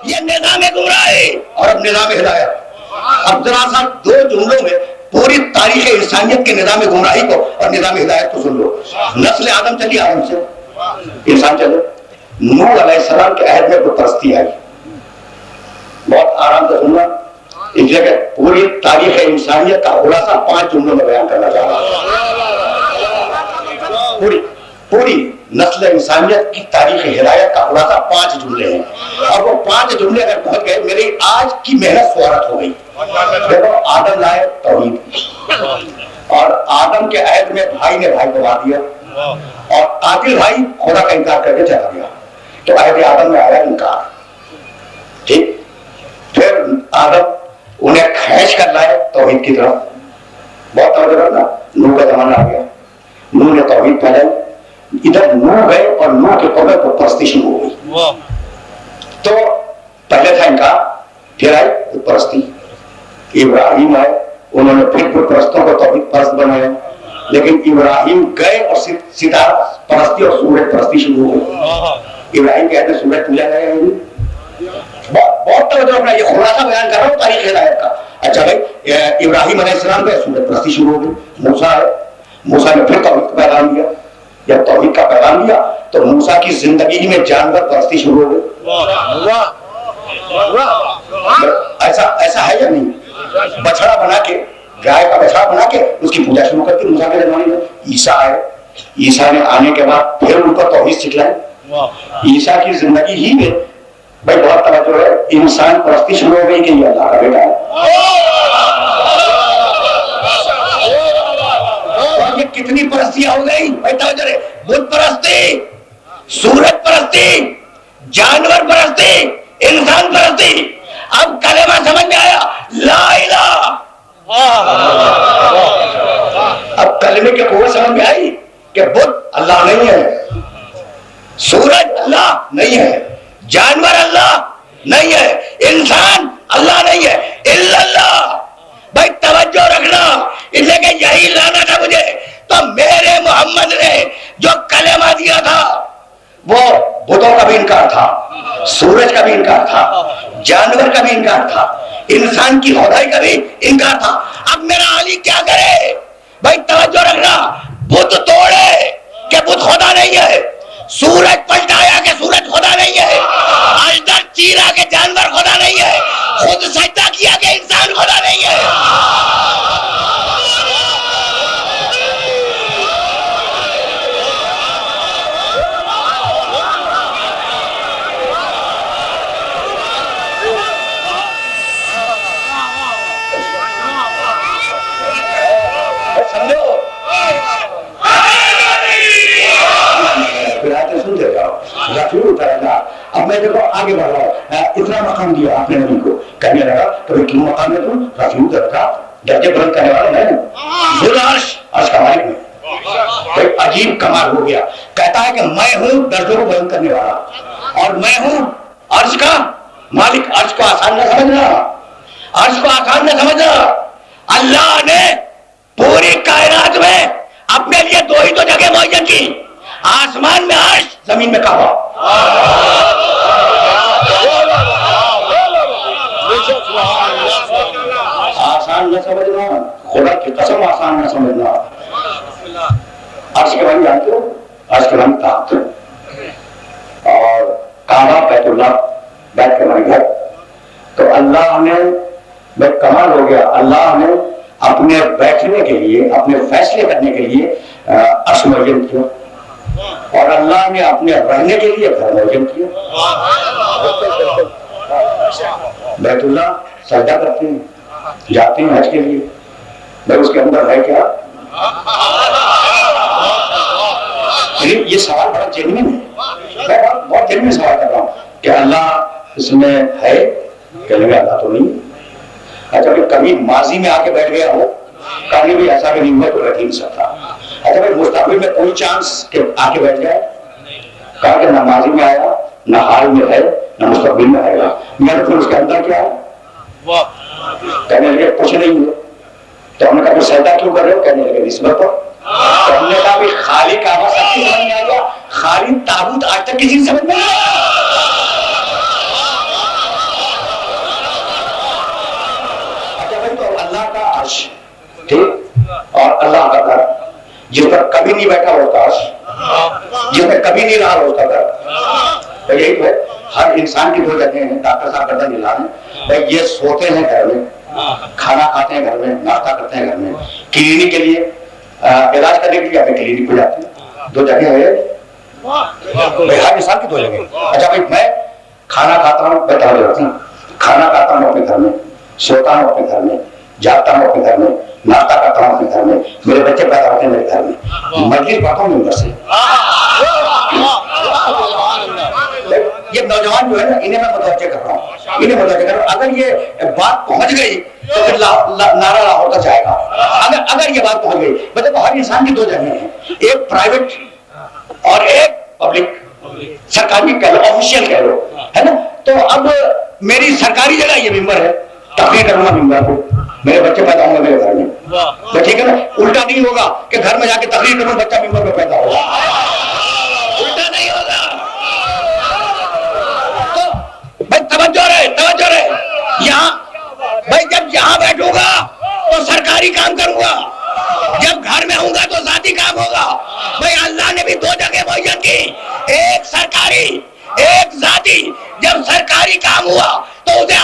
ये निज़ाम गुमराही और अब निज़ाम हिदायत। अब जरा सा दो जुमलों में पूरी तारीख इंसानियत के निज़ाम गुमराही को और निज़ाम हिदायत को सुन लो। नस्ल आदम चली, आदम से इंसान चले। नूह अलैहिस्सलाम के अहद में बुतपरस्ती आई। बहुत आराम से सुनना, इस जगह पूरी तारीख इंसानियत का खुलासा 5 जुमलों में बयान करना चाह रहा हूं। पूरी नस्ल इंसानियत की तारीख हिदायत का खुलासा 5 जुमले हैं और वो 5 जुमले अगर पहुंच गए मेरी आज की मेहनत स्वारत हो गई। देखो, आदम लाए तौहीद और आदम के अहद में भाई ने भाई को मार दिया और कातिल भाई खुदा का इनकार करके चला गया, तो अहद आदम में आया इनकार। ठीक, फिर आदम उन्हें खींच कर लाए तौहीद की तरफ। बहुत तवज्जो रखना, नूह का जमाना आ गया, नूह ने तौहीद फैलाई। इधर नूह गए और नूह के कब्र को परस्ती शुरू हो गई। तो पहले था इनकार, फिर आई परस्ती। इब्राहिम आए, उन्होंने फिर परस्तों को तौहीद परस्त बनाया, लेकिन इब्राहिम गए और सितारा परस्ती और सूरज परस्ती शुरू हो गई। इब्राहिम कहते हैं सूरज पूजा करेंगे। बहुत तवज्जो रखना, ये खुलासा बयान कर रहा हूं तारीख हिदायत का। अच्छा भाई, इब्राहिम अलैहिस्सलाम पे सूरज परस्ती शुरू हो गई। मूसा आए, मूसा ने फिर तौहीद का पैगाम दिया। जब तौहीद का पैगाम दिया तो मूसा की जिंदगी में जानवर परस्ती शुरू हो गई। ऐसा है या नहीं? बछड़ा बना के, गाय का बछड़ा बना के उसकी पूजा शुरू करती मूसा के जमाने में। ईसा आए, ईसा ने आने के बाद फिर उन पर तौहीद सिखलाई। ईसा की जिंदगी ही में भाई बहुत तवज्जो है, इंसान परस्ती शुरू हो गई कि ये अल्लाह का बेटा है। कितनी परस्तियां हो गई भाई, तवज्जो है। बुत परस्ती, सूरज परस्ती, जानवर परस्ती, इंसान परस्ती। अब कलेमा समझ में आया, ला इलाहा। अब कलेमे की कुव्वत समझ में आई कि बुत अल्लाह नहीं है, सूरज अल्लाह नहीं है, जानवर अल्लाह नहीं है, इंसान अल्लाह नहीं है, इल्लल्लाह। भाई तवज्जो रखना, इसलिए कि यही लाना था मुझे। तो मेरे मोहम्मद ने जो कलेमा दिया था वो बुतों का भी इनकार था, सूरज का भी इनकार था, जानवर का भी इनकार था, इंसान की खुदाई का भी इनकार था। अब मेरा अली क्या करे? भाई तवज्जो रखना, बुत तोड़े कि बुत खुदा नहीं है, सूरज पलटाया कि सूरज खुदा नहीं है, अजगर चीरा के जानवर खुदा नहीं है, खुद सजदा किया कि इंसान खुदा नहीं है। अब मैं देखो आगे बढ़ रहा हूं, इतना मकाम दिया आपने नबी को, कहने लगा तो क्यों मकाम है तुम? रफीउ दर्जा, दर्जे बुलंद करने वाला मैं हूं, अर्श का मालिक में। एक अजीब कमाल हो गया, कहता है कि मैं हूं दर्जों को बुलंद करने वाला और मैं हूं अर्श का मालिक। अर्श को आसान न समझना, अर्श को आसान न समझना। अल्लाह ने पूरी कायनात में अपने लिए 2 ही तो जगह मुअय्यन की, आसमान में अर्श, जमीन में काबा। आसान न समझना, खुदा की कसम आसान न समझना। अर्श के बारे में जानते हो? अर्श के बारे में ताकत और काबा बैतुल्लाह, बैत के बारे घर। तो अल्लाह ने कमाल हो गया, अल्लाह ने अपने बैठने के लिए, अपने फैसले करने के लिए अर्श मुअय्यन किया और अल्लाह ने अपने रहने के लिए घर मुअय्यन किया। बैतुल्लाह सजदा करते हैं, जाते हैं हज के लिए, भाई उसके अंदर है क्या? ये सवाल बड़ा जेन्युइन है, मैं बहुत जेन्युइन सवाल कर रहा हूँ कि अल्लाह इसमें है? कहने अल्लाह तो नहीं। अच्छा भाई कभी माजी में आके बैठ गया हो, कभी भी ऐसा भी नहीं हुआ तो रख ही नहीं सकता। अच्छा भाई मुस्तकबिल में कोई चांस के आके बैठ जाए? कहा कि ना माजी में आया, ना हाल में है, ना मुस्तकबिल में आएगा, यानी फिर उसके अंदर क्या है? कहने लगे कुछ नहीं है। तो हमने कहा सजदा क्यों कर रहे हो? कहने लगे निस्बत पर। तो हमने कहा भाई खाली काबा सबकी समझ में आ गया, खाली ताबूत आज तक किसी समझ में नहीं आया। ठीक, और अल्लाह का घर जिस पर कभी नहीं बैठा होता, जिसमें कभी नहीं रहा होता घर, तो यही तो है। हर इंसान की दो जगह हैं, डॉक्टर साहब गर्दन हिला रहे हैं भाई, ये सोते हैं घर में, खाना खाते हैं घर में, नाश्ता करते हैं घर में, क्लिनिक के लिए इलाज करने के लिए अपने क्लिनिक पे जाते हैं, दो जगह है भाई, हर इंसान की दो जगह। अच्छा भाई, मैं खाना खाता हूँ, खाना खाता हूँ अपने घर में, सोता हूँ अपने घर में, जागता हूँ अपने घर में, नाश्ता करता हूँ अपने घर में, मेरे बच्चे पैदा होते हैं मेरे घर में, मजलिस पढ़ता हूँ मेंबर से। ये नौजवान जो है ना, इन्हें मैं मुतवज्जे कर रहा हूँ, इन्हें मुतवज्जे कर रहा हूँ। अगर ये बात पहुंच गई तो फिर नारा लाहौर तक जाएगा। अगर ये बात पहुंच गई, मतलब हर इंसान की दो जगह हैं, एक प्राइवेट और एक पब्लिक, सरकारी कह लो, ऑफिशियल कह लो, है ना। तो अब मेरी सरकारी जगह ये मेंबर है, तकरीर करूंगा मेंबर को, मेरे बच्चे पैदा होंगे मेरे घर में, तो ठीक है ना। उल्टा नहीं होगा कि घर में जाके तकरीर करूं, बच्चा मेंबर में पैदा होगा, उल्टा नहीं होगा। तो भाई तवज्जो रहे यहाँ भाई, जब यहाँ बैठूंगा तो सरकारी काम करूंगा, जब घर में होऊंगा तो जाती काम होगा। भाई अल्लाह ने भी दो जगह मुहैयन की, एक सरकारी एक जाती। जब सरकारी काम हुआ तो उसे